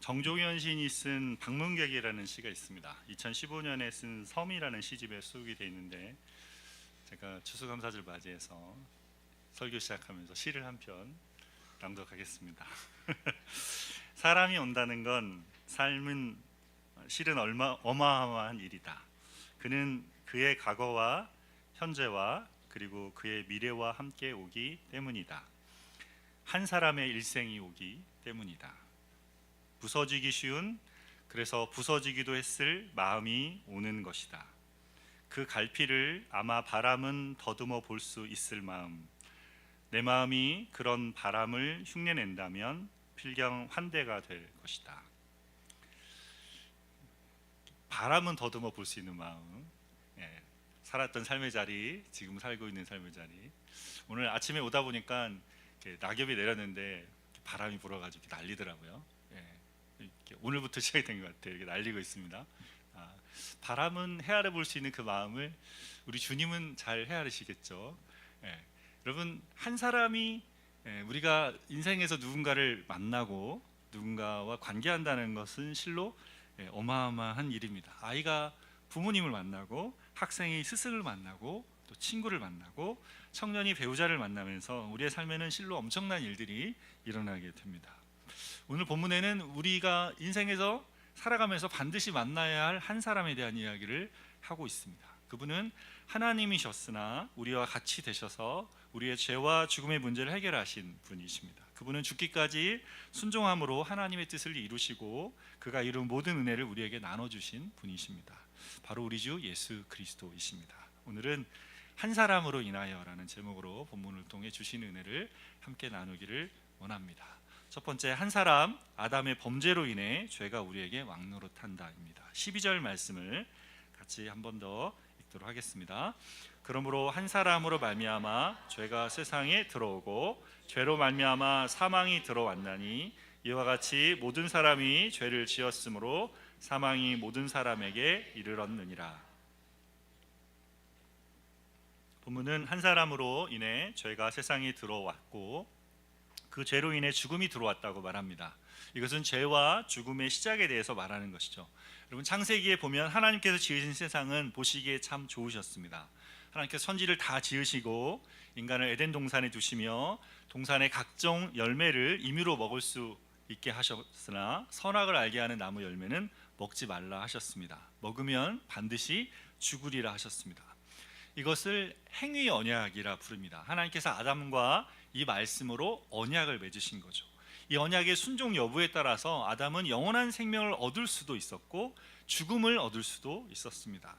정종현 시인이 쓴 방문객이라는 시가 있습니다. 2015년에 쓴 섬이라는 시집에 수록이 되어 있는데, 제가 추수감사절 맞이해서 설교 시작하면서 시를 한 편 낭독하겠습니다. 사람이 온다는 건 삶은 실은 어마어마한 일이다. 그는 그의 과거와 현재와 그리고 그의 미래와 함께 오기 때문이다. 한 사람의 일생이 오기 때문이다. 부서지기 쉬운, 그래서 부서지기도 했을 마음이 오는 것이다. 그 갈피를 아마 바람은 더듬어 볼 수 있을 마음, 내 마음이 그런 바람을 흉내낸다면 필경 환대가 될 것이다. 바람은 더듬어 볼 수 있는 마음, 살았던 삶의 자리, 지금 살고 있는 삶의 자리. 오늘 아침에 오다 보니까 낙엽이 내렸는데 바람이 불어가지고 난리더라고요. 오늘부터 시작이 된 것 같아요. 이렇게 날리고 있습니다. 바람은 헤아려 볼 수 있는 그 마음을 우리 주님은 잘 헤아리시겠죠. 여러분, 한 사람이 우리가 인생에서 누군가를 만나고 누군가와 관계한다는 것은 실로 어마어마한 일입니다. 아이가 부모님을 만나고, 학생이 스승을 만나고, 또 친구를 만나고, 청년이 배우자를 만나면서 우리의 삶에는 실로 엄청난 일들이 일어나게 됩니다. 오늘 본문에는 우리가 인생에서 살아가면서 반드시 만나야 할 한 사람에 대한 이야기를 하고 있습니다. 그분은 하나님이셨으나 우리와 같이 되셔서 우리의 죄와 죽음의 문제를 해결하신 분이십니다. 그분은 죽기까지 순종함으로 하나님의 뜻을 이루시고 그가 이룬 모든 은혜를 우리에게 나눠주신 분이십니다. 바로 우리 주 예수 그리스도이십니다. 오늘은 한 사람으로 인하여라는 제목으로 본문을 통해 주신 은혜를 함께 나누기를 원합니다. 첫 번째, 한 사람, 아담의 범죄로 인해 죄가 우리에게 왕노릇한다입니다. 12절 말씀을 같이 한 번 더 읽도록 하겠습니다. 그러므로 한 사람으로 말미암아 죄가 세상에 들어오고 죄로 말미암아 사망이 들어왔나니 이와 같이 모든 사람이 죄를 지었으므로 사망이 모든 사람에게 이르렀느니라. 본문은 한 사람으로 인해 죄가 세상에 들어왔고 그 죄로 인해 죽음이 들어왔다고 말합니다. 이것은 죄와 죽음의 시작에 대해서 말하는 것이죠. 여러분, 창세기에 보면 하나님께서 지으신 세상은 보시기에 참 좋으셨습니다. 하나님께서 천지를 다 지으시고 인간을 에덴 동산에 두시며 동산의 각종 열매를 임의로 먹을 수 있게 하셨으나 선악을 알게 하는 나무 열매는 먹지 말라 하셨습니다. 먹으면 반드시 죽으리라 하셨습니다. 이것을 행위 언약이라 부릅니다. 하나님께서 아담과 이 말씀으로 언약을 맺으신 거죠. 이 언약의 순종 여부에 따라서 아담은 영원한 생명을 얻을 수도 있었고 죽음을 얻을 수도 있었습니다.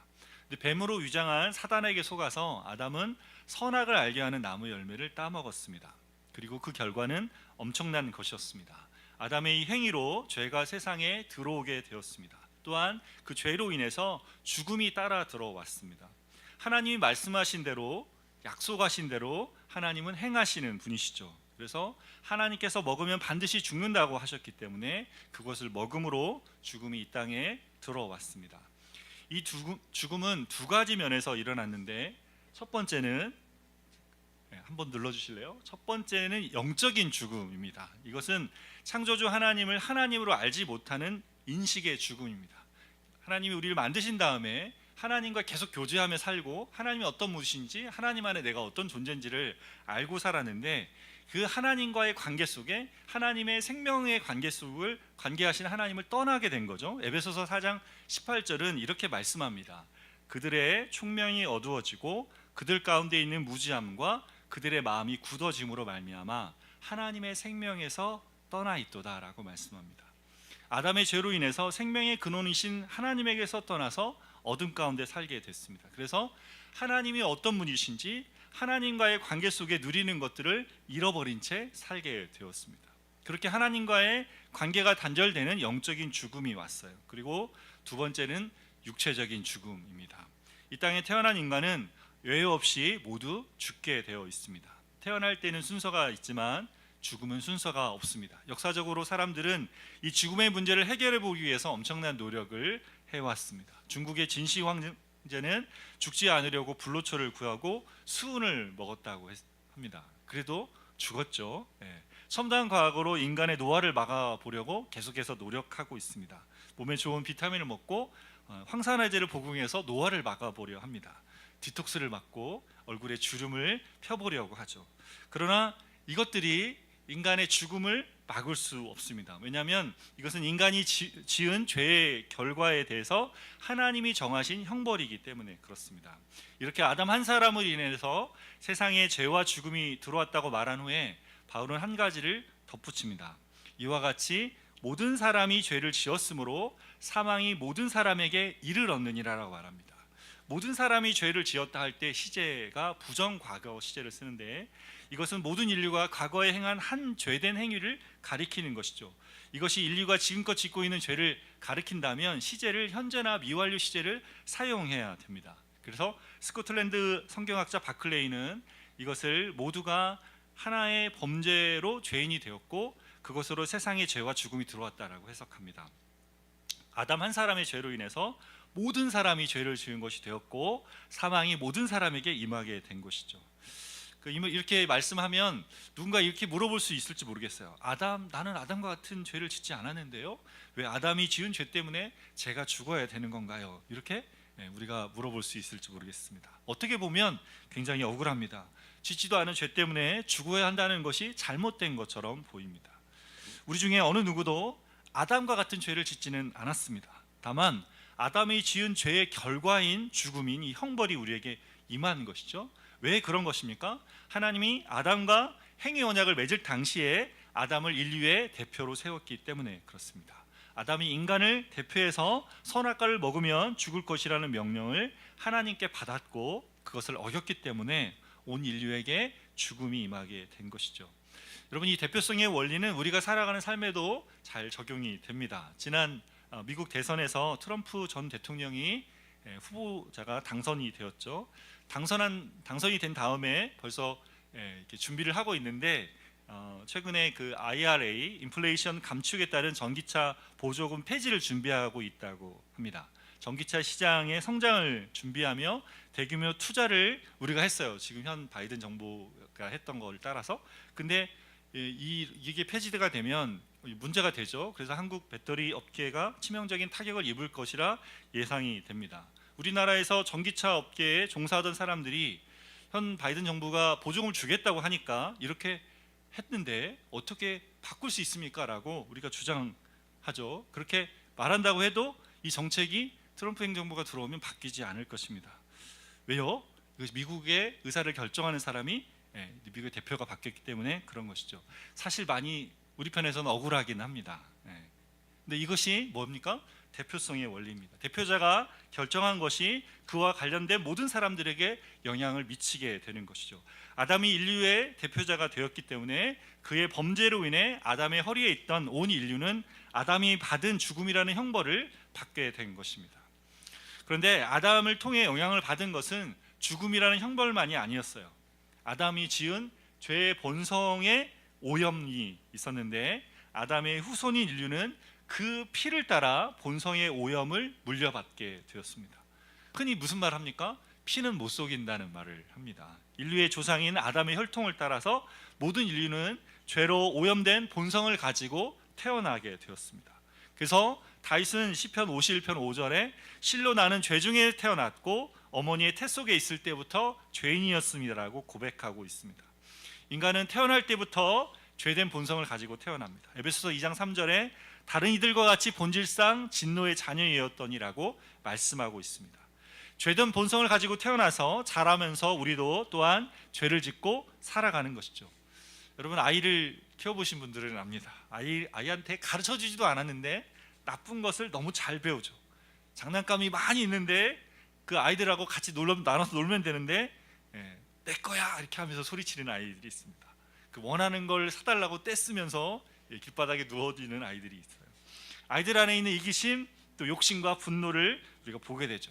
근데 뱀으로 위장한 사단에게 속아서 아담은 선악을 알게 하는 나무 열매를 따먹었습니다. 그리고 그 결과는 엄청난 것이었습니다. 아담의 이 행위로 죄가 세상에 들어오게 되었습니다. 또한 그 죄로 인해서 죽음이 따라 들어왔습니다. 하나님이 말씀하신 대로, 약속하신 대로 하나님은 행하시는 분이시죠. 그래서 하나님께서 먹으면 반드시 죽는다고 하셨기 때문에 그것을 먹음으로 죽음이 이 땅에 들어왔습니다. 이 죽음은 두 가지 면에서 일어났는데, 첫 번째는 한번 눌러주실래요? 첫 번째는 영적인 죽음입니다. 이것은 창조주 하나님을 하나님으로 알지 못하는 인식의 죽음입니다. 하나님이 우리를 만드신 다음에 하나님과 계속 교제하며 살고 하나님이 어떤 분이신지, 하나님 안에 내가 어떤 존재인지를 알고 살았는데 그 하나님과의 관계 속에 하나님의 생명의 관계 속을 관계하신 하나님을 떠나게 된 거죠. 에베소서 4장 18절은 이렇게 말씀합니다. 그들의 총명이 어두워지고 그들 가운데 있는 무지함과 그들의 마음이 굳어짐으로 말미암아 하나님의 생명에서 떠나 있도다 라고 말씀합니다. 아담의 죄로 인해서 생명의 근원이신 하나님에게서 떠나서 어둠 가운데 살게 됐습니다. 그래서 하나님이 어떤 분이신지 하나님과의 관계 속에 누리는 것들을 잃어버린 채 살게 되었습니다. 그렇게 하나님과의 관계가 단절되는 영적인 죽음이 왔어요. 그리고 두 번째는 육체적인 죽음입니다. 이 땅에 태어난 인간은 예외 없이 모두 죽게 되어 있습니다. 태어날 때는 순서가 있지만 죽음은 순서가 없습니다. 역사적으로 사람들은 이 죽음의 문제를 해결해 보기 위해서 엄청난 노력을 해왔습니다. 중국의 진시 황제는 죽지 않으려고 불로초를 구하고 수은을 먹었다고 합니다. 그래도 죽었죠. 첨단 과학으로 인간의 노화를 막아보려고 계속해서 노력하고 있습니다. 몸에 좋은 비타민을 먹고 황산화제를 복용해서 노화를 막아보려 합니다. 디톡스를 막고 얼굴에 주름을 펴보려고 하죠. 그러나 이것들이 인간의 죽음을 막을 수 없습니다. 왜냐하면 이것은 인간이 지은 죄의 결과에 대해서 하나님이 정하신 형벌이기 때문에 그렇습니다. 이렇게 아담 한 사람을 인해서 세상에 죄와 죽음이 들어왔다고 말한 후에 바울은 한 가지를 덧붙입니다. 이와 같이 모든 사람이 죄를 지었으므로 사망이 모든 사람에게 이를 얻느니라라고 말합니다. 모든 사람이 죄를 지었다 할 때 시제가 부정과거 시제를 쓰는데, 이것은 모든 인류가 과거에 행한 한 죄된 행위를 가리키는 것이죠. 이것이 인류가 지금껏 짓고 있는 죄를 가리킨다면 시제를 현재나 미완료 시제를 사용해야 됩니다. 그래서 스코틀랜드 성경학자 바클레이는 이것을 모두가 하나의 범죄로 죄인이 되었고 그것으로 세상에 죄와 죽음이 들어왔다라고 해석합니다. 아담 한 사람의 죄로 인해서 모든 사람이 죄를 지은 것이 되었고 사망이 모든 사람에게 임하게 된 것이죠. 이렇게 말씀하면 누군가 이렇게 물어볼 수 있을지 모르겠어요. 나는 아담과 같은 죄를 짓지 않았는데요, 왜 아담이 지은 죄 때문에 제가 죽어야 되는 건가요? 이렇게 우리가 물어볼 수 있을지 모르겠습니다. 어떻게 보면 굉장히 억울합니다. 짓지도 않은 죄 때문에 죽어야 한다는 것이 잘못된 것처럼 보입니다. 우리 중에 어느 누구도 아담과 같은 죄를 짓지는 않았습니다. 다만 아담이 지은 죄의 결과인 죽음인 이 형벌이 우리에게 임한 것이죠. 왜 그런 것입니까? 하나님이 아담과 행위 언약을 맺을 당시에 아담을 인류의 대표로 세웠기 때문에 그렇습니다. 아담이 인간을 대표해서 선악과를 먹으면 죽을 것이라는 명령을 하나님께 받았고 그것을 어겼기 때문에 온 인류에게 죽음이 임하게 된 것이죠. 여러분, 이 대표성의 원리는 우리가 살아가는 삶에도 잘 적용이 됩니다. 지난 미국 대선에서 트럼프 전 대통령이 후보자가 당선이 되었죠. 당선이 된 다음에 벌써 이렇게 준비를 하고 있는데, 최근에 그 IRA 인플레이션 감축에 따른 전기차 보조금 폐지를 준비하고 있다고 합니다. 전기차 시장의 성장을 준비하며 대규모 투자를 우리가 했어요. 지금 현 바이든 정부가 했던 걸 따라서. 근데 이게 폐지가 되면 문제가 되죠. 그래서 한국 배터리 업계가 치명적인 타격을 입을 것이라 예상이 됩니다. 우리나라에서 전기차 업계에 종사하던 사람들이 현 바이든 정부가 보조금을 주겠다고 하니까 이렇게 했는데 어떻게 바꿀 수 있습니까? 라고 우리가 주장하죠. 그렇게 말한다고 해도 이 정책이 트럼프 행정부가 들어오면 바뀌지 않을 것입니다. 왜요? 이것이 미국의 의사를 결정하는 사람이 미국의 대표가 바뀌었기 때문에 그런 것이죠. 사실 많이 우리 편에서는 억울하긴 합니다. 근데 이것이 뭡니까? 대표성의 원리입니다. 대표자가 결정한 것이 그와 관련된 모든 사람들에게 영향을 미치게 되는 것이죠. 아담이 인류의 대표자가 되었기 때문에 그의 범죄로 인해 아담의 허리에 있던 온 인류는 아담이 받은 죽음이라는 형벌을 받게 된 것입니다. 그런데 아담을 통해 영향을 받은 것은 죽음이라는 형벌만이 아니었어요. 아담이 지은 죄의 본성의 오염이 있었는데 아담의 후손인 인류는 그 피를 따라 본성의 오염을 물려받게 되었습니다. 흔히 무슨 말 합니까? 피는 못 속인다는 말을 합니다. 인류의 조상인 아담의 혈통을 따라서 모든 인류는 죄로 오염된 본성을 가지고 태어나게 되었습니다. 그래서 다윗은 시편 51편 5절에 실로 나는 죄 중에 태어났고 어머니의 태 속에 있을 때부터 죄인이었습니다라고 고백하고 있습니다. 인간은 태어날 때부터 죄된 본성을 가지고 태어납니다. 에베소서 2장 3절에 다른 이들과 같이 본질상 진노의 자녀이었더니라고 말씀하고 있습니다. 죄된 본성을 가지고 태어나서 자라면서 우리도 또한 죄를 짓고 살아가는 것이죠. 여러분, 아이를 키워보신 분들은 압니다. 아이한테 가르쳐주지도 않았는데 나쁜 것을 너무 잘 배우죠. 장난감이 많이 있는데 그 아이들하고 같이 나눠서 놀면 되는데 내 거야 이렇게 하면서 소리치는 아이들이 있습니다. 그 원하는 걸 사달라고 떼쓰면서 길바닥에 누워있는 아이들이 있어요. 아이들 안에 있는 이기심, 또 욕심과 분노를 우리가 보게 되죠.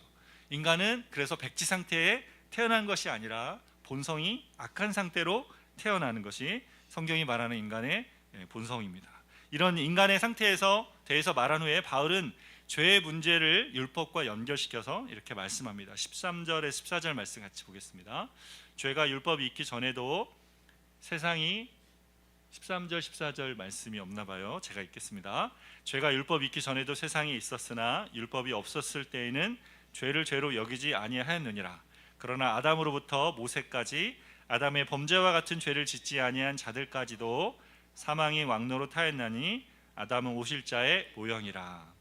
인간은 그래서 백지 상태에 태어난 것이 아니라 본성이 악한 상태로 태어나는 것이 성경이 말하는 인간의 본성입니다. 이런 인간의 상태에서 대해서 말한 후에 바울은 죄의 문제를 율법과 연결시켜서 이렇게 말씀합니다. 13절에 14절 말씀 같이 보겠습니다. 죄가 율법이 있기 전에도 세상이 13절 14절 말씀이 없나 봐요. 제가 읽겠습니다. 죄가 율법 있기 전에도 세상에 있었으나 율법이 없었을 때에는 죄를 죄로 여기지 아니하였느니라. 그러나 아담으로부터 모세까지 아담의 범죄와 같은 죄를 짓지 아니한 자들까지도 사망이 왕노릇하였나니 아담은 오실자의 모형이라.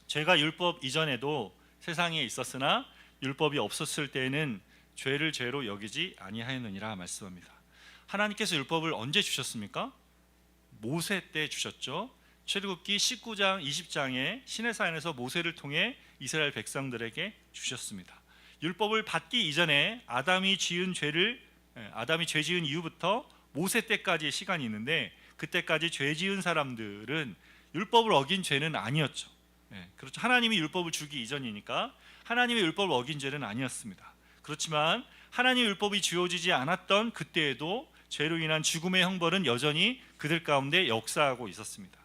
죄가 율법 이전에도 세상에 있었으나 율법이 없었을 때에는 죄를 죄로 여기지 아니하였느니라 말씀합니다. 하나님께서 율법을 언제 주셨습니까? 모세 때 주셨죠. 출애굽기 19장 20장에 시내산에서 모세를 통해 이스라엘 백성들에게 주셨습니다. 율법을 받기 이전에 아담이 죄 지은 이후부터 모세 때까지의 시간이 있는데, 그때까지 죄 지은 사람들은 율법을 어긴 죄는 아니었죠. 그렇죠. 하나님이 율법을 주기 이전이니까 하나님의 율법을 어긴 죄는 아니었습니다. 그렇지만 하나님의 율법이 주어지지 않았던 그때에도 죄로 인한 죽음의 형벌은 여전히 그들 가운데 역사하고 있었습니다.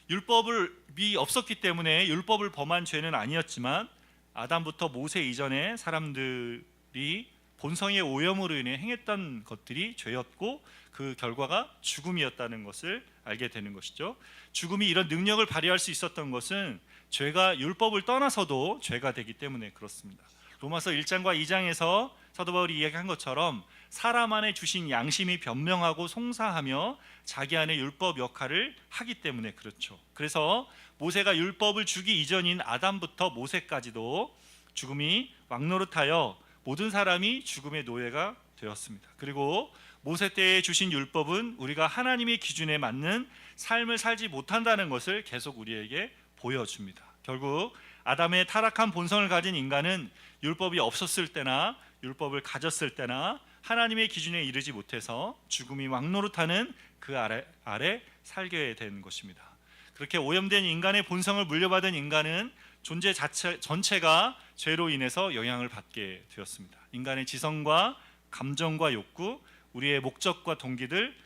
율법이 없었기 때문에 율법을 범한 죄는 아니었지만 아담부터 모세 이전에 사람들이 본성의 오염으로 인해 행했던 것들이 죄였고 그 결과가 죽음이었다는 것을 알게 되는 것이죠. 죽음이 이런 능력을 발휘할 수 있었던 것은 죄가 율법을 떠나서도 죄가 되기 때문에 그렇습니다. 로마서 1장과 2장에서 사도 바울이 이야기한 것처럼 사람 안에 주신 양심이 변명하고 송사하며 자기 안에 율법 역할을 하기 때문에 그렇죠. 그래서 모세가 율법을 주기 이전인 아담부터 모세까지도 죽음이 왕노릇하여 모든 사람이 죽음의 노예가 되었습니다. 그리고 모세 때에 주신 율법은 우리가 하나님의 기준에 맞는 삶을 살지 못한다는 것을 계속 우리에게 보여줍니다. 결국 아담의 타락한 본성을 가진 인간은 율법이 없었을 때나 율법을 가졌을 때나 하나님의 기준에 이르지 못해서 죽음이 왕노릇하는 그 아래 살게 된 것입니다. 그렇게 오염된 인간의 본성을 물려받은 인간은 존재 전체가 죄로 인해서 영향을 받게 되었습니다. 인간의 지성과 감정과 욕구, 우리의 목적과 동기들,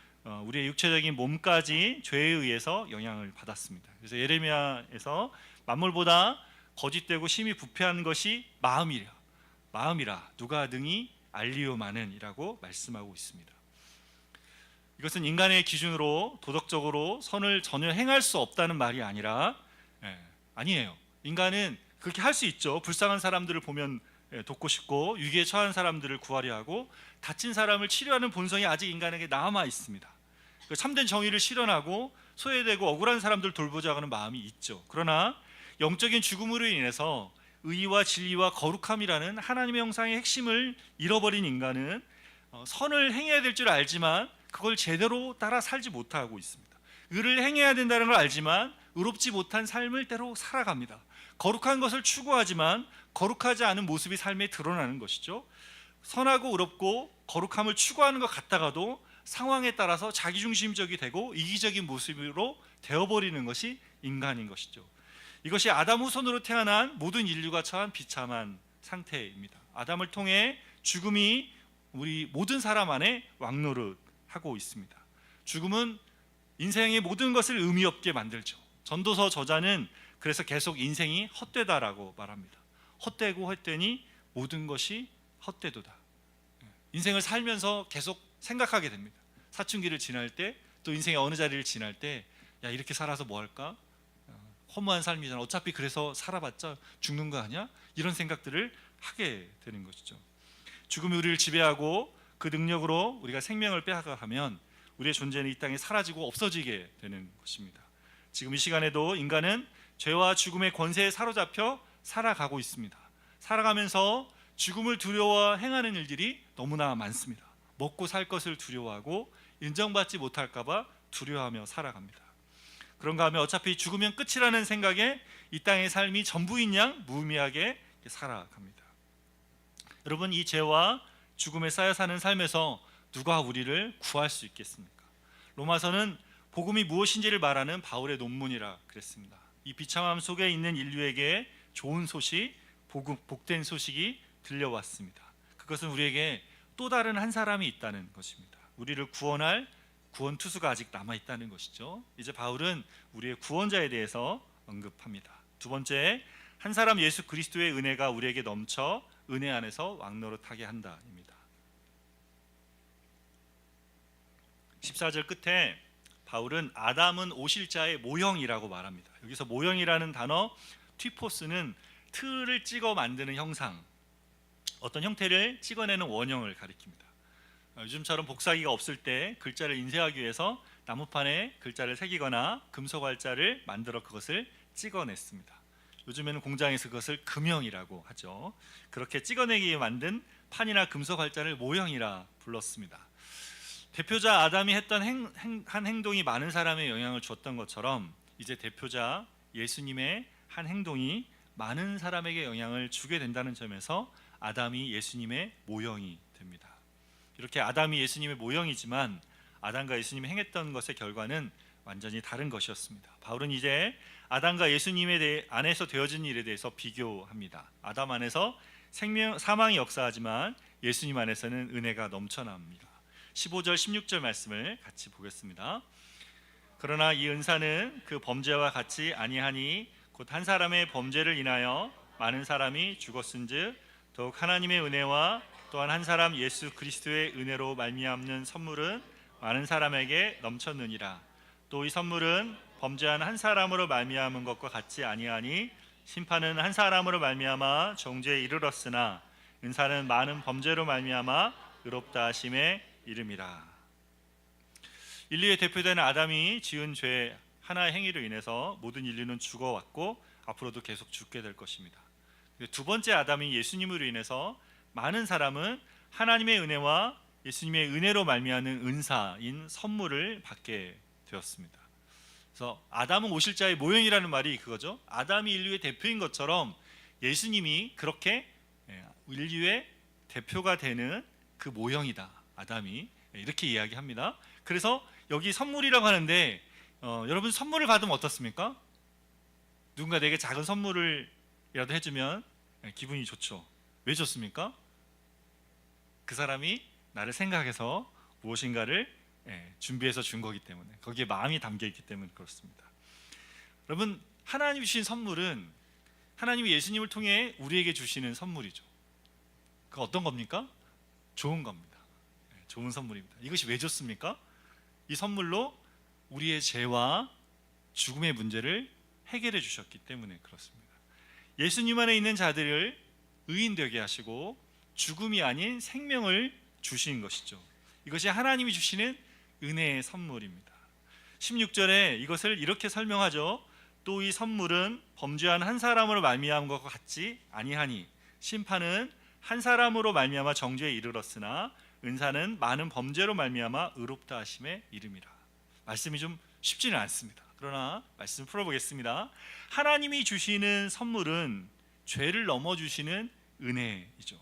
우리의 육체적인 몸까지 죄에 의해서 영향을 받았습니다. 그래서 예레미야에서 만물보다 거짓되고 심히 부패한 것이 마음이라 누가 능히 알리오마는 이라고 말씀하고 있습니다. 이것은 인간의 기준으로 도덕적으로 선을 전혀 행할 수 없다는 말이 아니라 아니에요. 인간은 그렇게 할 수 있죠. 불쌍한 사람들을 보면 돕고 싶고 위기에 처한 사람들을 구하려 하고 다친 사람을 치료하는 본성이 아직 인간에게 남아 있습니다. 참된 정의를 실현하고 소외되고 억울한 사람들 돌보자 하는 마음이 있죠. 그러나 영적인 죽음으로 인해서 의와 진리와 거룩함이라는 하나님의 형상의 핵심을 잃어버린 인간은 선을 행해야 될 줄 알지만 그걸 제대로 따라 살지 못하고 있습니다. 의를 행해야 된다는 걸 알지만 의롭지 못한 삶을 때로 살아갑니다. 거룩한 것을 추구하지만 거룩하지 않은 모습이 삶에 드러나는 것이죠. 선하고 의롭고 거룩함을 추구하는 것 같다가도 상황에 따라서 자기중심적이 되고 이기적인 모습으로 되어버리는 것이 인간인 것이죠. 이것이 아담 후손으로 태어난 모든 인류가 처한 비참한 상태입니다. 아담을 통해 죽음이 우리 모든 사람 안에 왕노릇하고 있습니다. 죽음은 인생의 모든 것을 의미 없게 만들죠. 전도서 저자는 그래서 계속 인생이 헛되다라고 말합니다. 헛되고 헛되니 모든 것이 헛되도다. 인생을 살면서 계속 생각하게 됩니다. 사춘기를 지날 때, 또 인생의 어느 자리를 지날 때, 야 이렇게 살아서 뭐 할까? 허무한 삶이잖아. 어차피 그래서 살아봤자 죽는 거 아니야? 이런 생각들을 하게 되는 것이죠. 죽음이 우리를 지배하고 그 능력으로 우리가 생명을 빼앗아가면 우리의 존재는 이 땅에 사라지고 없어지게 되는 것입니다. 지금 이 시간에도 인간은 죄와 죽음의 권세에 사로잡혀 살아가고 있습니다. 살아가면서 죽음을 두려워 행하는 일들이 너무나 많습니다. 먹고 살 것을 두려워하고 인정받지 못할까 봐 두려워하며 살아갑니다. 그런가 하면 어차피 죽으면 끝이라는 생각에 이 땅의 삶이 전부인 양 무의미하게 살아갑니다. 여러분, 이 죄와 죽음에 쌓여 사는 삶에서 누가 우리를 구할 수 있겠습니까? 로마서는 복음이 무엇인지를 말하는 바울의 논문이라 그랬습니다. 이 비참함 속에 있는 인류에게 좋은 소식, 복된 소식이 들려왔습니다. 그것은 우리에게 또 다른 한 사람이 있다는 것입니다. 우리를 구원할 구원 투수가 아직 남아 있다는 것이죠. 이제 바울은 우리의 구원자에 대해서 언급합니다. 두 번째, 한 사람 예수 그리스도의 은혜가 우리에게 넘쳐 은혜 안에서 왕노릇하게 한다입니다. 14절 끝에 바울은 아담은 오실자의 모형이라고 말합니다. 여기서 모형이라는 단어 튀포스는 틀을 찍어 만드는 형상, 어떤 형태를 찍어내는 원형을 가리킵니다. 요즘처럼 복사기가 없을 때 글자를 인쇄하기 위해서 나무판에 글자를 새기거나 금속 활자를 만들어 그것을 찍어냈습니다. 요즘에는 공장에서 그것을 금형이라고 하죠. 그렇게 찍어내기 위해 만든 판이나 금속 활자를 모형이라 불렀습니다. 대표자 아담이 했던 한 행동이 많은 사람에 영향을 줬던 것처럼 이제 대표자 예수님의 한 행동이 많은 사람에게 영향을 주게 된다는 점에서 아담이 예수님의 모형이 됩니다. 이렇게 아담이 예수님의 모형이지만 아담과 예수님이 행했던 것의 결과는 완전히 다른 것이었습니다. 바울은 이제 아담과 예수님에 안에서 되어진 일에 대해서 비교합니다. 아담 안에서 사망이 역사하지만 예수님 안에서는 은혜가 넘쳐납니다. 15절 16절 말씀을 같이 보겠습니다. 그러나 이 은사는 그 범죄와 같이 아니하니 곧 한 사람의 범죄를 인하여 많은 사람이 죽었은즉 더욱 하나님의 은혜와 또한 한 사람 예수 그리스도의 은혜로 말미암는 선물은 많은 사람에게 넘쳤느니라. 또 이 선물은 범죄한 한 사람으로 말미암은 것과 같이 아니하니 심판은 한 사람으로 말미암아 정죄에 이르렀으나 은사는 많은 범죄로 말미암아 의롭다 하심에 이름이라. 인류의 대표되는 아담이 지은 죄 하나의 행위로 인해서 모든 인류는 죽어왔고 앞으로도 계속 죽게 될 것입니다. 두 번째 아담이 예수님으로 인해서 많은 사람은 하나님의 은혜와 예수님의 은혜로 말미암는 은사인 선물을 받게 되었습니다. 그래서 아담은 오실자의 모형이라는 말이 그거죠. 아담이 인류의 대표인 것처럼 예수님이 그렇게 인류의 대표가 되는 그 모형이다. 아담이 이렇게 이야기합니다. 그래서 여기 선물이라고 하는데 여러분 선물을 받으면 어떻습니까? 누군가 내게 작은 선물을이라도 해주면 기분이 좋죠. 왜 좋습니까? 그 사람이 나를 생각해서 무엇인가를 준비해서 준 거기 때문에, 거기에 마음이 담겨 있기 때문에 그렇습니다. 여러분, 하나님이 주신 선물은 하나님이 예수님을 통해 우리에게 주시는 선물이죠. 그 어떤 겁니까? 좋은 겁니다. 좋은 선물입니다. 이것이 왜 좋습니까? 이 선물로 우리의 죄와 죽음의 문제를 해결해 주셨기 때문에 그렇습니다. 예수님 안에 있는 자들을 의인되게 하시고 죽음이 아닌 생명을 주신 것이죠. 이것이 하나님이 주시는 은혜의 선물입니다. 16절에 이것을 이렇게 설명하죠. 또 이 선물은 범죄한 한 사람으로 말미암은 것과 같지 아니하니 심판은 한 사람으로 말미암아 정죄에 이르렀으나 은사는 많은 범죄로 말미암아 의롭다 하심의 이름이라. 말씀이 좀 쉽지는 않습니다. 그러나 말씀 풀어보겠습니다. 하나님이 주시는 선물은 죄를 넘어주시는 은혜이죠.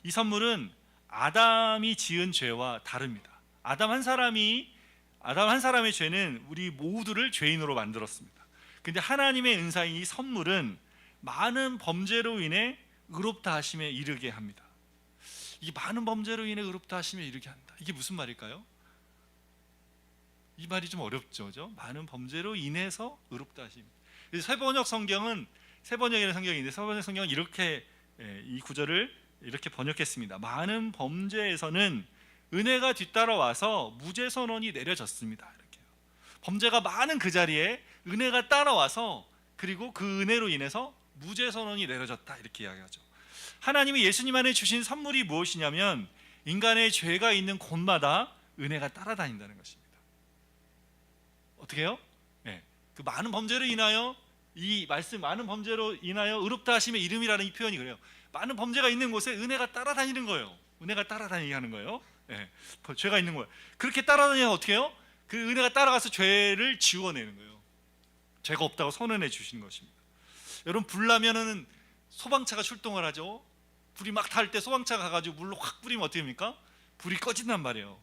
이 선물은 아담이 지은 죄와 다릅니다. 아담 한 사람의 죄는 우리 모두를 죄인으로 만들었습니다. 근데 하나님의 은사인 이 선물은 많은 범죄로 인해 의롭다 하심에 이르게 합니다. 이게 많은 범죄로 인해 의롭다 하심에 이르게 한다. 이게 무슨 말일까요? 이 말이 좀 어렵죠, 그죠? 많은 범죄로 인해서 의롭다 하심. 세번역 성경은 세번역이라는 성경인데 세번역 성경은 이렇게 이 구절을 이렇게 번역했습니다. 많은 범죄에서는 은혜가 뒤따라와서 무죄 선언이 내려졌습니다. 이렇게요. 범죄가 많은 그 자리에 은혜가 따라와서 그리고 그 은혜로 인해서 무죄 선언이 내려졌다 이렇게 이야기하죠. 하나님이 예수님 안에 주신 선물이 무엇이냐면 인간의 죄가 있는 곳마다 은혜가 따라다닌다는 것입니다. 어떻게 해요? 그 많은 범죄로 인하여 이 말씀 많은 범죄로 인하여 의롭다 하심의 이름이라는 이 표현이 그래요. 많은 범죄가 있는 곳에 은혜가 따라다니는 거예요. 은혜가 따라다니게 하는 거예요. 죄가 있는 거예요. 그렇게 따라다니면 어떻게 해요? 그 은혜가 따라가서 죄를 지워내는 거예요. 죄가 없다고 선언해 주시는 것입니다. 여러분, 불 나면은 소방차가 출동을 하죠. 불이 막 탈 때 소방차가 가가지고 물로 확 뿌리면 어떻게 됩니까? 불이 꺼진단 말이에요.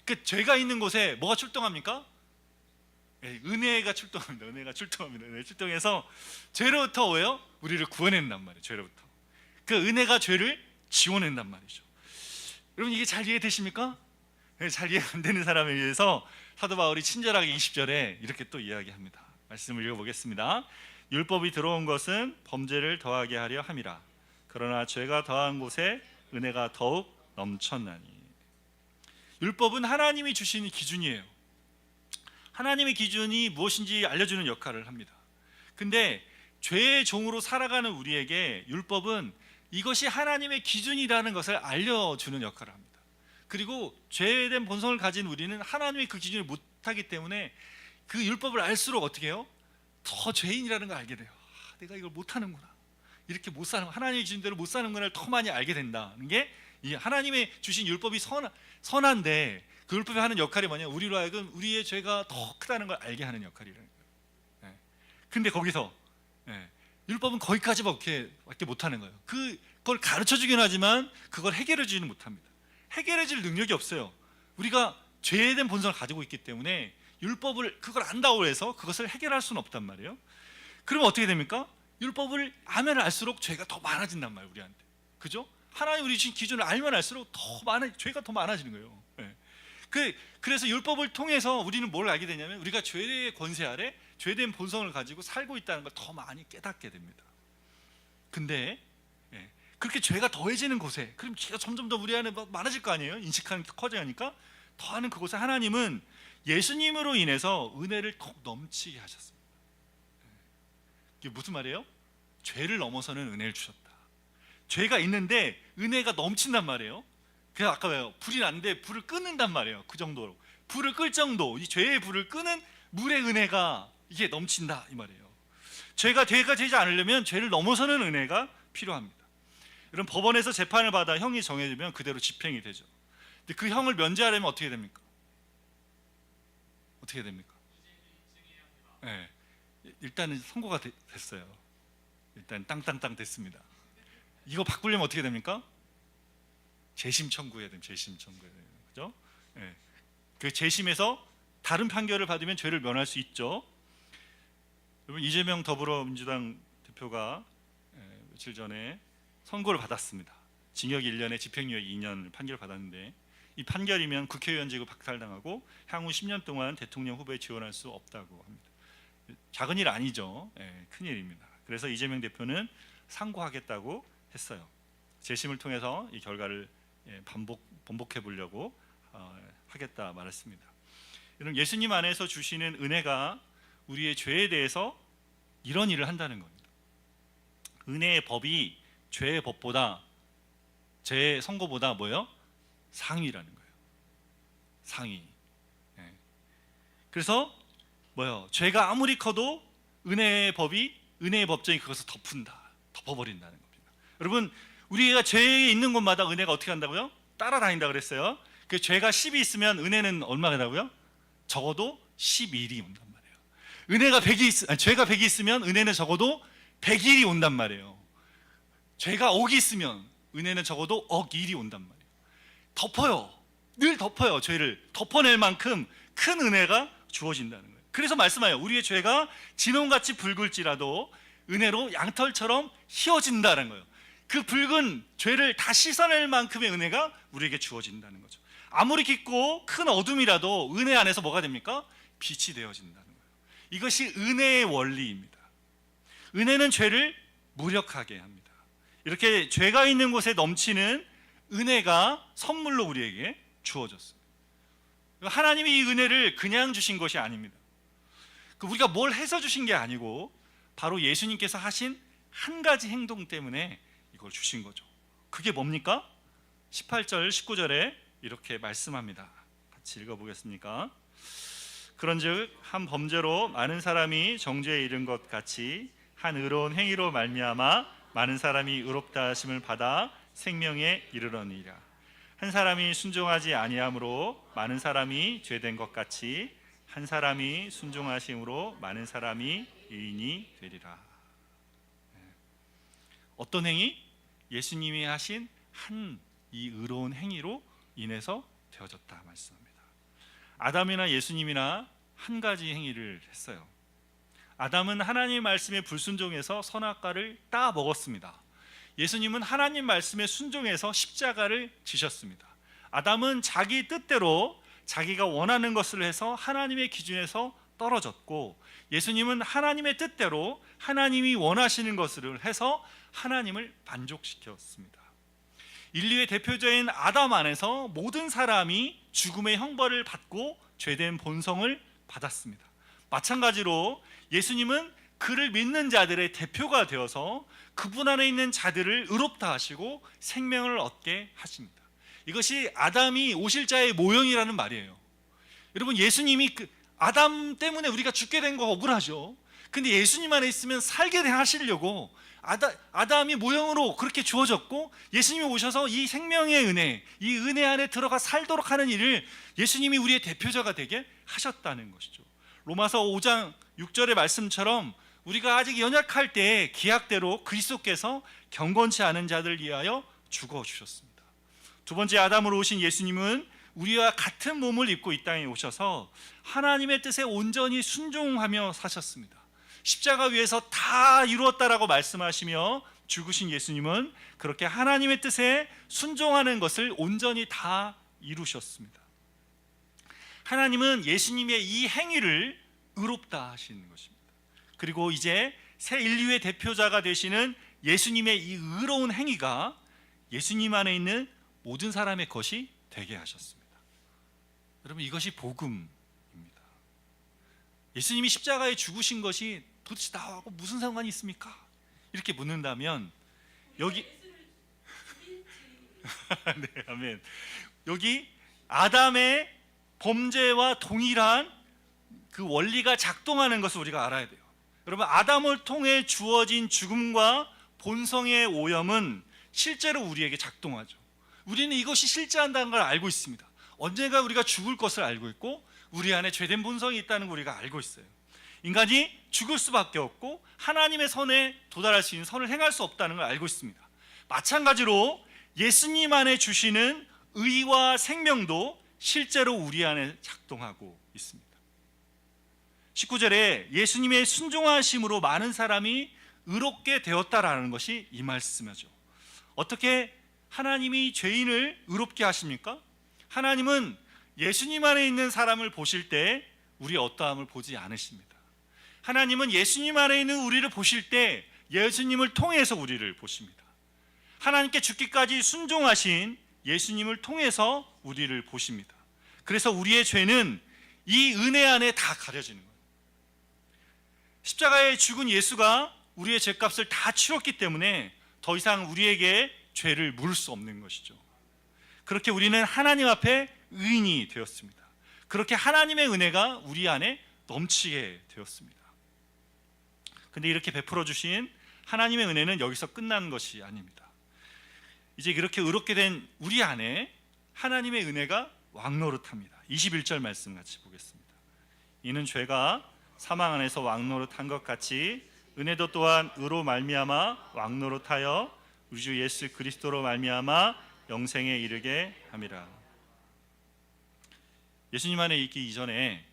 그 죄가 있는 곳에 뭐가 출동합니까? 은혜가 출동합니다. 은혜가 출동합니다. 은혜 출동해서 죄로부터 왜요? 우리를 구원낸단 말이에요. 죄로부터. 그 은혜가 죄를 지워낸단 말이죠. 여러분, 이게 잘 이해되십니까? 잘 이해 안 되는 사람에 의해서 사도 바울이 친절하게 20절에 이렇게 또 이야기합니다. 말씀을 읽어보겠습니다. 율법이 들어온 것은 범죄를 더하게 하려 함이라. 그러나 죄가 더한 곳에 은혜가 더욱 넘쳤나니. 율법은 하나님이 주신 기준이에요. 하나님의 기준이 무엇인지 알려주는 역할을 합니다. 근데 죄의 종으로 살아가는 우리에게 율법은 이것이 하나님의 기준이라는 것을 알려주는 역할을 합니다. 그리고 죄된 본성을 가진 우리는 하나님의 그 기준을 못하기 때문에 그 율법을 알수록 어떻게 해요? 더 죄인이라는 걸 알게 돼요. 내가 이걸 못하는구나, 이렇게 못 사는, 하나님의 기준대로 못 사는구나를 더 많이 알게 된다는 게 이 하나님의 주신 율법이 선한데, 그 율법이 하는 역할이 뭐냐? 우리로 하여금 우리의 죄가 더 크다는 걸 알게 하는 역할이라는 거예요. 근데 거기서 율법은 거기까지밖에 못하는 거예요. 그걸 가르쳐 주긴 하지만 그걸 해결해 주지는 못합니다. 해결해 줄 능력이 없어요. 우리가 죄된 본성을 가지고 있기 때문에 율법을 그걸 안다고 해서 그것을 해결할 수는 없단 말이에요. 그러면 어떻게 됩니까? 율법을 알면 알수록 죄가 더 많아진단 말이에요, 우리한테. 그죠? 하나님 우리 주신 기준을 알면 알수록 죄가 더 많아지는 거예요. 그래서 율법을 통해서 우리는 뭘 알게 되냐면, 우리가 죄의 권세 아래 죄된 본성을 가지고 살고 있다는 걸 더 많이 깨닫게 됩니다. 근데 그렇게 죄가 더해지는 곳에, 그럼 죄가 점점 더 우리 안에 많아질 거 아니에요? 인식하는 게 커져가니까 더하는 그곳에 하나님은 예수님으로 인해서 은혜를 더욱 넘치게 하셨습니다. 이게 무슨 말이에요? 죄를 넘어서는 은혜를 주셨다. 죄가 있는데 은혜가 넘친단 말이에요. 그래서 아까 왜요? 불이 났는데 불을 끄는단 말이에요. 그 정도로 불을 끌 정도, 이 죄의 불을 끄는 물의 은혜가 이게 넘친다 이 말이에요. 죄가 되지 않으려면 죄를 넘어서는 은혜가 필요합니다. 여러분, 법원에서 재판을 받아 형이 정해지면 그대로 집행이 되죠. 근데 그 형을 면제하려면 어떻게 됩니까? 어떻게 됩니까? 일단은 선고가 됐어요. 일단 땅땅땅 됐습니다. 이거 바꾸려면 어떻게 됩니까? 재심 청구해야 됩니다. 재심 청구해야 돼요. 그죠? 그 재심에서 다른 판결을 받으면 죄를 면할 수 있죠. 여러분, 이재명 더불어민주당 대표가 며칠 전에 선고를 받았습니다. 징역 1년에 집행유예 2년 판결을 받았는데, 이 판결이면 국회의원직을 박탈당하고 향후 10년 동안 대통령 후보에 지원할 수 없다고 합니다. 작은 일 아니죠. 큰 일입니다. 그래서 이재명 대표는 상고하겠다고 했어요. 재심을 통해서 이 결과를 번복해 보려고 하겠다 말했습니다. 여러분, 예수님 안에서 주시는 은혜가 우리의 죄에 대해서 이런 일을 한다는 겁니다. 은혜의 법이 죄의 법보다, 죄의 선고보다 뭐예요? 상위라는 거예요. 상위. 그래서 뭐예요? 죄가 아무리 커도 은혜의 법정이 그것을 덮어버린다는 겁니다. 여러분, 우리가 죄에 있는 곳마다 은혜가 어떻게 한다고요? 따라다닌다 그랬어요. 그 죄가 10이 있으면 은혜는 얼마가 되고요? 적어도 11이 온단 말이에요. 죄가 100이 있으면 은혜는 적어도 100일이 온단 말이에요. 죄가 億이 있으면 은혜는 적어도 億일이 온단 말이에요. 덮어요. 늘 덮어요. 죄를 덮어낼 만큼 큰 은혜가 주어진다는 거예요. 그래서 말씀하여 우리의 죄가 진홍같이 붉을지라도 은혜로 양털처럼 희어진다는 거예요. 그 붉은 죄를 다 씻어낼 만큼의 은혜가 우리에게 주어진다는 거죠. 아무리 깊고 큰 어둠이라도 은혜 안에서 뭐가 됩니까? 빛이 되어진다는 거예요. 이것이 은혜의 원리입니다. 은혜는 죄를 무력하게 합니다. 이렇게 죄가 있는 곳에 넘치는 은혜가 선물로 우리에게 주어졌어요. 하나님이 이 은혜를 그냥 주신 것이 아닙니다. 우리가 뭘 해서 주신 게 아니고 바로 예수님께서 하신 한 가지 행동 때문에 이걸 주신 거죠. 그게 뭡니까? 18절 19절에 이렇게 말씀합니다. 같이 읽어보겠습니까? 그런즉 한 범죄로 많은 사람이 정죄에 이른 것 같이 한 의로운 행위로 말미암아 많은 사람이 의롭다 하심을 받아 생명에 이르러니라. 한 사람이 순종하지 아니함으로 많은 사람이 죄된 것 같이 한 사람이 순종하심으로 많은 사람이 의인이 되리라. 어떤 행위? 예수님이 하신 한 이 의로운 행위로 인해서 되어졌다 말씀합니다. 아담이나 예수님이나 한 가지 행위를 했어요. 아담은 하나님 말씀에 불순종해서 선악과를 따 먹었습니다. 예수님은 하나님 말씀에 순종해서 십자가를 지셨습니다. 아담은 자기 뜻대로 자기가 원하는 것을 해서 하나님의 기준에서 떨어졌고, 예수님은 하나님의 뜻대로 하나님이 원하시는 것을 해서 하나님을 만족시켰습니다. 인류의 대표자인 아담 안에서 모든 사람이 죽음의 형벌을 받고 죄된 본성을 받았습니다. 마찬가지로 예수님은 그를 믿는 자들의 대표가 되어서 그분 안에 있는 자들을 의롭다 하시고 생명을 얻게 하십니다. 이것이 아담이 오실 자의 모형이라는 말이에요. 여러분, 예수님이 아담 때문에 우리가 죽게 된 거 억울하죠. 근데 예수님 안에 있으면 살게 하시려고 아담이 모형으로 그렇게 주어졌고, 예수님이 오셔서 이 생명의 은혜, 이 은혜 안에 들어가 살도록 하는 일을 예수님이 우리의 대표자가 되게 하셨다는 것이죠. 로마서 5장 6절의 말씀처럼 우리가 아직 연약할 때 기약대로 그리스도께서 경건치 않은 자들 위하여 죽어주셨습니다. 두 번째, 아담으로 오신 예수님은 우리와 같은 몸을 입고 이 땅에 오셔서 하나님의 뜻에 온전히 순종하며 사셨습니다. 십자가 위에서 다 이루었다라고 말씀하시며 죽으신 예수님은 그렇게 하나님의 뜻에 순종하는 것을 온전히 다 이루셨습니다. 하나님은 예수님의 이 행위를 의롭다 하시는 것입니다. 그리고 이제 새 인류의 대표자가 되시는 예수님의 이 의로운 행위가 예수님 안에 있는 모든 사람의 것이 되게 하셨습니다. 여러분, 이것이 복음입니다. 예수님이 십자가에 죽으신 것이 도대체 나하고 무슨 상관이 있습니까? 이렇게 묻는다면 여기 네, 아멘. 여기 아담의 범죄와 동일한 그 원리가 작동하는 것을 우리가 알아야 돼요. 여러분, 아담을 통해 주어진 죽음과 본성의 오염은 실제로 우리에게 작동하죠. 우리는 이것이 실제한다는 걸 알고 있습니다. 언젠가 우리가 죽을 것을 알고 있고 우리 안에 죄된 본성이 있다는 걸 우리가 알고 있어요. 인간이 죽을 수밖에 없고 하나님의 선에 도달할 수 있는 선을 행할 수 없다는 걸 알고 있습니다. 마찬가지로 예수님 안에 주시는 의와 생명도 실제로 우리 안에 작동하고 있습니다. 19절에 예수님의 순종하심으로 많은 사람이 의롭게 되었다라는 것이 이 말씀이죠. 어떻게 하나님이 죄인을 의롭게 하십니까? 하나님은 예수님 안에 있는 사람을 보실 때 우리의 어떠함을 보지 않으십니다. 하나님은 예수님 안에 있는 우리를 보실 때 예수님을 통해서 우리를 보십니다. 하나님께 죽기까지 순종하신 예수님을 통해서 우리를 보십니다. 그래서 우리의 죄는 이 은혜 안에 다 가려지는 거예요. 십자가에 죽은 예수가 우리의 죄값을 다 치렀기 때문에 더 이상 우리에게 죄를 물을 수 없는 것이죠. 그렇게 우리는 하나님 앞에 의인이 되었습니다. 그렇게 하나님의 은혜가 우리 안에 넘치게 되었습니다. 근데 이렇게 베풀어 주신 하나님의 은혜는 여기서 끝난 것이 아닙니다. 이제 그렇게 의롭게 된 우리 안에 하나님의 은혜가 왕노릇합니다. 21절 말씀 같이 보겠습니다. 이는 죄가 사망 안에서 왕노릇한 것 같이 은혜도 또한 의로 말미암아 왕노릇하여 우리 주 예수 그리스도로 말미암아 영생에 이르게 함이라. 예수님 안에 있기 이전에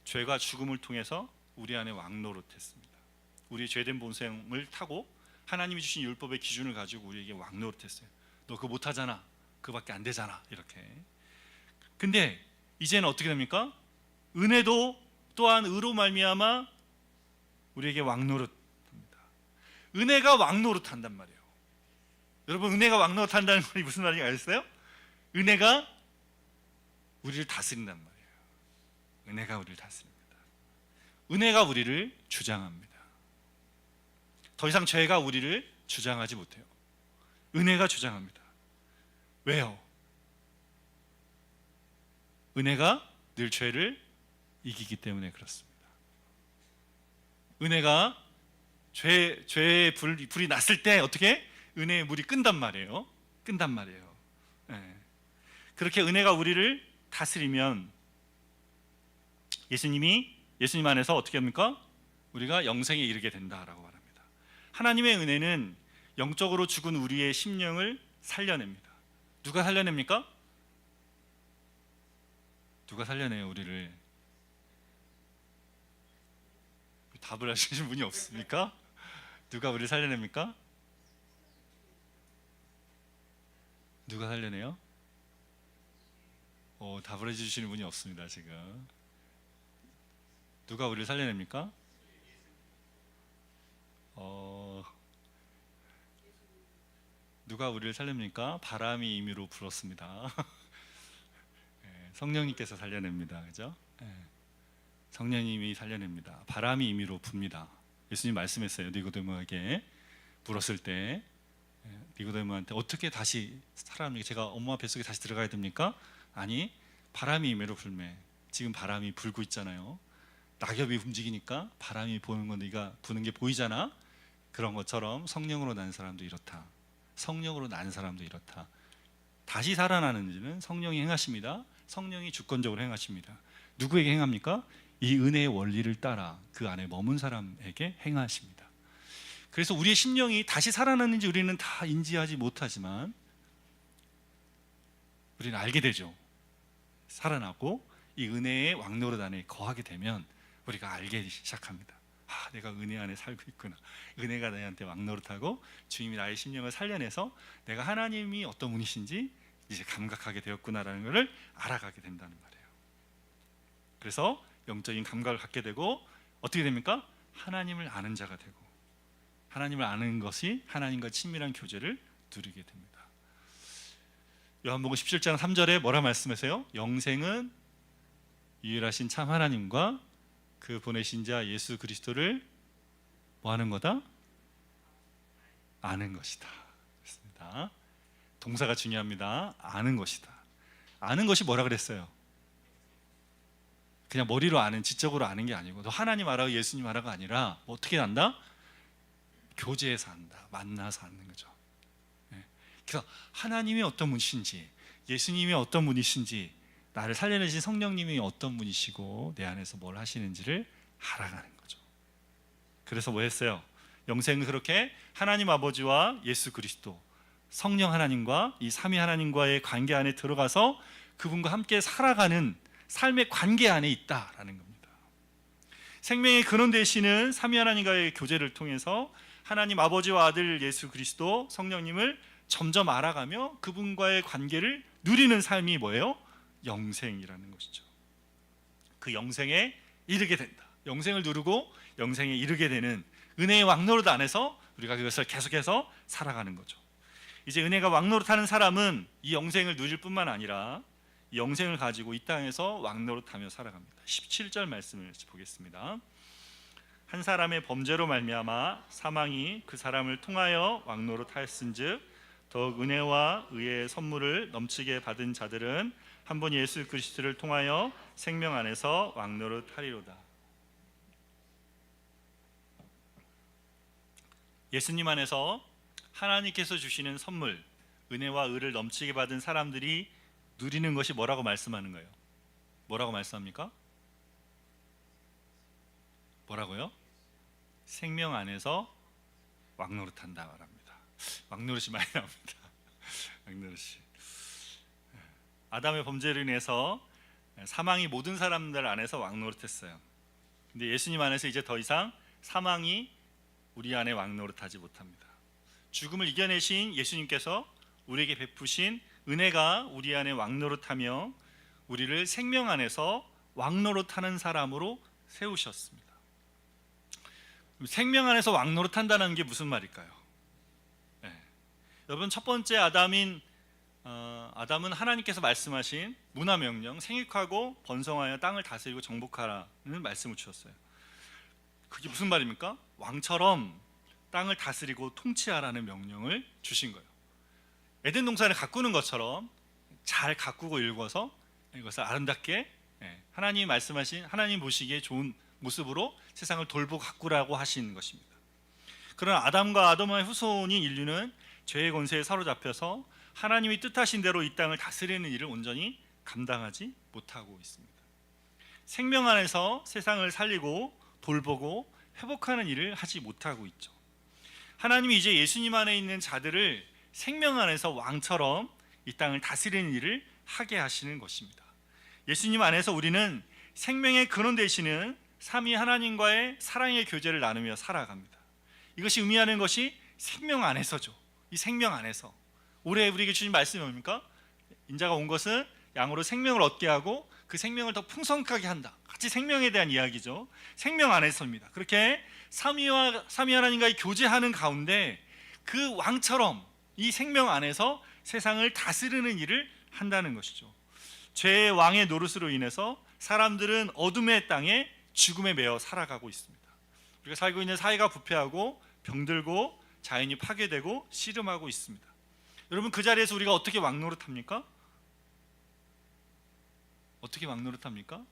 죄가 죽음을 통해서 우리 안에 왕노릇했습니다. 우리의 죄된 본성을 타고 하나님이 주신 율법의 기준을 가지고 우리에게 왕노릇했어요. 너 그거 못하잖아, 그거밖에 안 되잖아, 이렇게. 근데 이제는 어떻게 됩니까? 은혜도 또한 의로 말미암아 우리에게 왕노릇합니다. 은혜가 왕노릇한단 말이에요. 여러분, 은혜가 왕노릇한다는 말이 무슨 말인지 아셨어요? 은혜가 우리를 다스린단 말이에요. 은혜가 우리를 다스립니다. 은혜가 우리를 주장합니다. 더 이상 죄가 우리를 주장하지 못해요. 은혜가 주장합니다. 왜요? 은혜가 늘 죄를 이기기 때문에 그렇습니다. 은혜가 죄의 불이 났을 때 어떻게? 은혜의 물이 끈단 말이에요. 끈단 말이에요. 네. 그렇게 은혜가 우리를 다스리면 예수님 안에서 어떻게 합니까? 우리가 영생에 이르게 된다라고 말합니다. 하나님의 은혜는 영적으로 죽은 우리의 심령을 살려냅니다. 누가 살려냅니까? 누가 살려내요, 우리를? 답을 하시는 분이 없습니까? 누가 우리를 살려냅니까? 누가 살려내요? 답을 해주시는 분이 없습니다, 지금. 누가 우리를 살려냅니까? 누가 우리를 살립니까? 바람이 임의로 불었습니다. 성령님께서 살려냅니다. 그죠? 성령님이 살려냅니다. 바람이 임의로 붑니다. 예수님 말씀했어요. 니고데모에게 물었을 때, 니고데모한테 어떻게 다시 살아납니까? 제가 엄마 뱃속에 다시 들어가야 됩니까? 아니, 바람이 임의로 불매. 지금 바람이 불고 있잖아요. 낙엽이 움직이니까 바람이 부는 건 네가 부는 게 보이잖아. 그런 것처럼 성령으로 난 사람도 이렇다. 성령으로 난 사람도 이렇다. 다시 살아나는지는 성령이 행하십니다. 성령이 주권적으로 행하십니다. 누구에게 행합니까? 이 은혜의 원리를 따라 그 안에 머문 사람에게 행하십니다. 그래서 우리의 심령이 다시 살아났는지 우리는 다 인지하지 못하지만 우리는 알게 되죠. 살아나고 이 은혜의 왕노릇 안에 거하게 되면 우리가 알게 시작합니다. 아, 내가 은혜 안에 살고 있구나. 은혜가 나한테 왕노릇하고 주님이 나의 심령을 살려내서 내가 하나님이 어떤 분이신지 이제 감각하게 되었구나라는 것을 알아가게 된다는 말이에요. 그래서 영적인 감각을 갖게 되고 어떻게 됩니까? 하나님을 아는 자가 되고, 하나님을 아는 것이 하나님과 친밀한 교제를 누리게 됩니다. 요한복음 17장 3절에 뭐라 말씀하세요? 영생은 유일하신 참 하나님과 그 보내신 자 예수 그리스도를 뭐 하는 거다? 아는 것이다. 그렇습니다. 동사가 중요합니다. 아는 것이다. 아는 것이 뭐라 그랬어요? 그냥 머리로 아는, 지적으로 아는 게 아니고, 너 하나님 알아, 예수님 알아가 아니라 어떻게 안다? 교제에서 안다. 만나서 아는 거죠. 그래서 하나님이 어떤 분이신지, 예수님이 어떤 분이신지, 나를 살려내신 성령님이 어떤 분이시고 내 안에서 뭘 하시는지를 알아가는 거죠. 그래서 뭐 했어요? 영생은 그렇게 하나님 아버지와 예수 그리스도, 성령 하나님과 이 삼위 하나님과의 관계 안에 들어가서 그분과 함께 살아가는 삶의 관계 안에 있다라는 겁니다. 생명의 근원 되시는 삼위 하나님과의 교제를 통해서 하나님 아버지와 아들 예수 그리스도 성령님을 점점 알아가며 그분과의 관계를 누리는 삶이 뭐예요? 영생이라는 것이죠. 그 영생에 이르게 된다. 영생을 누르고 영생에 이르게 되는 은혜의 왕노릇 안에서 우리가 그것을 계속해서 살아가는 거죠. 이제 은혜가 왕노릇하는 사람은 이 영생을 누릴 뿐만 아니라 이 영생을 가지고 이 땅에서 왕노릇하며 살아갑니다. 17절 말씀을 보겠습니다. 한 사람의 범죄로 말미암아 사망이 그 사람을 통하여 왕노릇하였은즉 더욱 은혜와 의의 선물을 넘치게 받은 자들은 한 분 예수 그리스도를 통하여 생명 안에서 왕노릇하리로다. 예수님 안에서 하나님께서 주시는 선물, 은혜와 의를 넘치게 받은 사람들이 누리는 것이 뭐라고 말씀하는 거예요? 뭐라고 말씀합니까? 뭐라고요? 생명 안에서 왕노릇한다 말합니다. 왕노릇이 많이 나옵니다. 왕노릇이. 아담의 범죄로 인해서 사망이 모든 사람들 안에서 왕노릇했어요. 근데 예수님 안에서 이제 더 이상 사망이 우리 안에 왕노릇하지 못합니다. 죽음을 이겨내신 예수님께서 우리에게 베푸신 은혜가 우리 안에 왕노릇하며 우리를 생명 안에서 왕노릇하는 사람으로 세우셨습니다. 생명 안에서 왕노릇한다는 게 무슨 말일까요? 여러분, 첫 번째 아담은 하나님께서 말씀하신 문화 명령, 생육하고 번성하여 땅을 다스리고 정복하라는 말씀을 주셨어요. 그게 무슨 말입니까? 왕처럼 땅을 다스리고 통치하라는 명령을 주신 거예요. 에덴 동산을 가꾸는 것처럼 잘 가꾸고 일궈서 이것을 아름답게 하나님이 말씀하신, 하나님 보시기에 좋은 모습으로 세상을 돌보고 가꾸라고 하신 것입니다. 그러나 아담과 아담의 후손인 인류는 죄의 권세에 사로잡혀서 하나님이 뜻하신 대로 이 땅을 다스리는 일을 온전히 감당하지 못하고 있습니다. 생명 안에서 세상을 살리고 돌보고 회복하는 일을 하지 못하고 있죠. 하나님이 이제 예수님 안에 있는 자들을 생명 안에서 왕처럼 이 땅을 다스리는 일을 하게 하시는 것입니다. 예수님 안에서 우리는 생명의 근원 되시는 삼위 하나님과의 사랑의 교제를 나누며 살아갑니다. 이것이 의미하는 것이 생명 안에서죠. 이 생명 안에서 올해 우리에게 주신 말씀이 뭡니까? 인자가 온 것은 양으로 생명을 얻게 하고 그 생명을 더 풍성하게 한다. 같이 생명에 대한 이야기죠. 생명 안에서입니다. 그렇게 삼위 하나님과의 교제하는 가운데 그 왕처럼 이 생명 안에서 세상을 다스리는 일을 한다는 것이죠. 죄의 왕의 노릇으로 인해서 사람들은 어둠의 땅에 죽음에 매여 살아가고 있습니다. 우리가 살고 있는 사회가 부패하고 병들고 자연이 파괴되고 씨름하고 있습니다. 여러분, 그 자리에서 우리가 어떻게 왕노릇합니까? 어떻게 왕노릇합니까?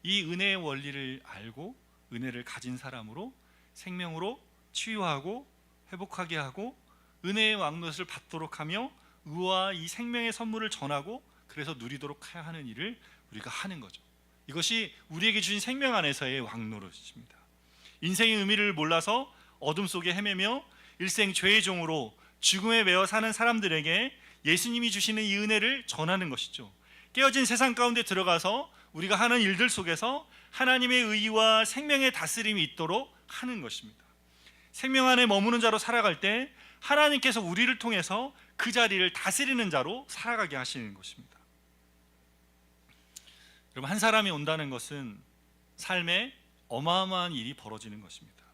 이 은혜의 원리를 알고 은혜를 가진 사람으로 생명으로 치유하고 회복하게 하고 은혜의 왕노릇을 받도록 하며 의와 이 생명의 선물을 전하고 그래서 누리도록 해야 하는 일을 우리가 하는 거죠. 이것이 우리에게 주신 생명 안에서의 왕노릇입니다. 인생의 의미를 몰라서 어둠 속에 헤매며 일생 죄의 종으로 죽음에 매여 사는 사람들에게 예수님이 주시는 이 은혜를 전하는 것이죠. 깨어진 세상 가운데 들어가서 우리가 하는 일들 속에서 하나님의 의와 생명의 다스림이 있도록 하는 것입니다. 생명 안에 머무는 자로 살아갈 때 하나님께서 우리를 통해서 그 자리를 다스리는 자로 살아가게 하시는 것입니다. 여러분, 한 사람이 온다는 것은 삶에 어마어마한 일이 벌어지는 것입니다.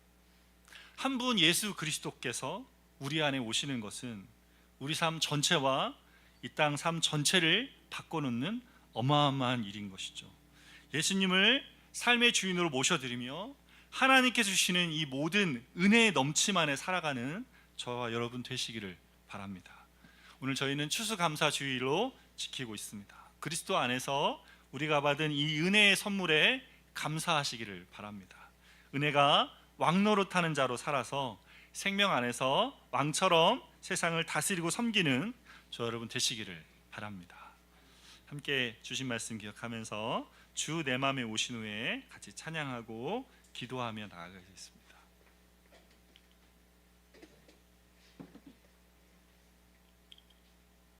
한 분 예수 그리스도께서 우리 안에 오시는 것은 우리 삶 전체와 이 땅 삶 전체를 바꿔놓는 어마어마한 일인 것이죠. 예수님을 삶의 주인으로 모셔드리며 하나님께서 주시는 이 모든 은혜의 넘침 안에 살아가는 저와 여러분 되시기를 바랍니다. 오늘 저희는 추수감사주의로 지키고 있습니다. 그리스도 안에서 우리가 받은 이 은혜의 선물에 감사하시기를 바랍니다. 은혜가 왕노릇하는 자로 살아서 생명 안에서 왕처럼 세상을 다스리고 섬기는 저 여러분 되시기를 바랍니다. 함께 주신 말씀 기억하면서 주 내 맘에 오신 후에 같이 찬양하고 기도하며 나아가겠습니다.